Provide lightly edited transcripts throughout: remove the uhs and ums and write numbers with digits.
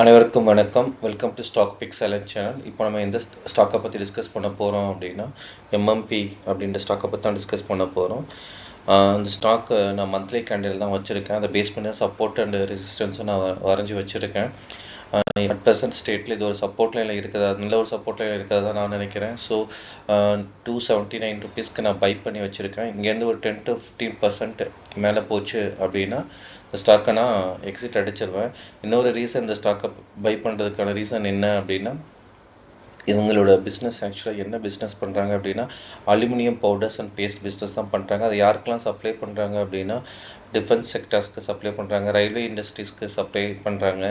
அனைவருக்கும் வணக்கம். Welcome to stock picks challenge channel. இப்போ நம்ம எந்த ஸ்டாக்கை பற்றி டிஸ்கஸ் பண்ண போகிறோம் அப்படின்னா எம்எம்பி அப்படின்ற ஸ்டாக்கை பற்றி தான் டிஸ்கஸ் பண்ண போகிறோம். இந்த ஸ்டாக்கு நான் மந்த்லி கேண்டில் தான் வச்சுருக்கேன். அதை பேஸ் பண்ணி சப்போர்ட் அண்ட் ரெசிஸ்டன்ஸும் நான் வரைஞ்சி வச்சுருக்கேன். அட் ப்ரெசன்ட் ஸ்டேட்டில் இது ஒரு சப்போர்ட் லைனில் இருக்கிறதா, நல்ல ஒரு சப்போர்ட் லைனில் இருக்கிறதா நான் நினைக்கிறேன். ஸோ 279 ருபீஸ்க்கு நான் பை பண்ணி வச்சுருக்கேன். இங்கேருந்து ஒரு 10 to 15% மேலே போச்சு அப்படின்னா இந்த ஸ்டாக்கை நான் எக்ஸிட் அடிச்சிருவேன். இன்னொரு ரீசன் இந்த ஸ்டாக்கை பை பண்ணுறதுக்கான ரீசன் என்ன அப்படின்னா, இவங்களோட பிஸ்னஸ் ஆக்சுவலாக என்ன பிஸ்னஸ் பண்ணுறாங்க அப்படின்னா aluminium powders and based business தான் பண்ணுறாங்க. அது யாருக்கெல்லாம் சப்ளை பண்ணுறாங்க அப்படின்னா டிஃபென்ஸ் செக்டர்ஸ்க்கு சப்ளை பண்ணுறாங்க, ரயில்வே இண்டஸ்ட்ரீஸ்க்கு சப்ளை பண்ணுறாங்க,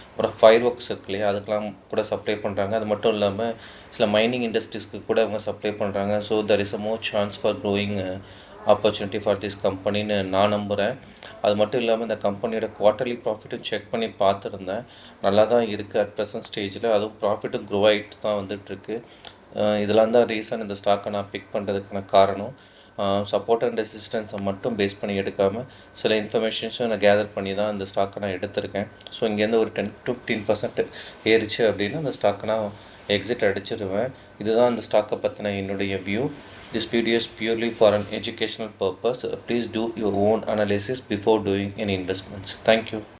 அப்புறம் ஃபயர் ஒர்க்ஸ் இருக்கு இல்லையா, அதுக்கெலாம் கூட சப்ளை பண்ணுறாங்க. அது மட்டும் இல்லாமல் சில மைனிங் இண்டஸ்ட்ரீஸ்க்கு கூட அவங்க சப்ளை பண்ணுறாங்க. So there is a more chance for growing opportunity for this கம்பெனின்னு நான் நம்புகிறேன். அது மட்டும் இல்லாமல் இந்த கம்பெனியோட குவார்ட்டர்லி ப்ராஃபிட்டும் செக் பண்ணி பார்த்துருந்தேன். நல்லா தான் இருக்குது அட் ப்ரெசன்ட் ஸ்டேஜில். அதுவும் ப்ராஃபிட்டும் க்ரோ ஆகிட்டு தான் வந்துட்டுருக்கு. இதெல்லாம் தான் ரீசன் இந்த ஸ்டாக்கை நான் பிக் பண்ணுறதுக்கான காரணம். சப்போர்ட் அண்ட் ரெசிஸ்டன்ஸை மட்டும் பேஸ் பண்ணி எடுக்காமல் சில இன்ஃபர்மேஷன்ஸும் நான் கேதர் பண்ணி தான் இந்த ஸ்டாக்கை நான் எடுத்திருக்கேன். ஸோ இங்கேருந்து ஒரு 10 to 15% ஏறிச்சு அப்படின்னா அந்த ஸ்டாக்கை நான் எக்ஸிட் அடிச்சிடுவேன். இதுதான் இந்த ஸ்டாக்கை பற்றின என்னுடைய view. This video is purely for an educational purpose. Please do your own analysis before doing any investments. Thank you.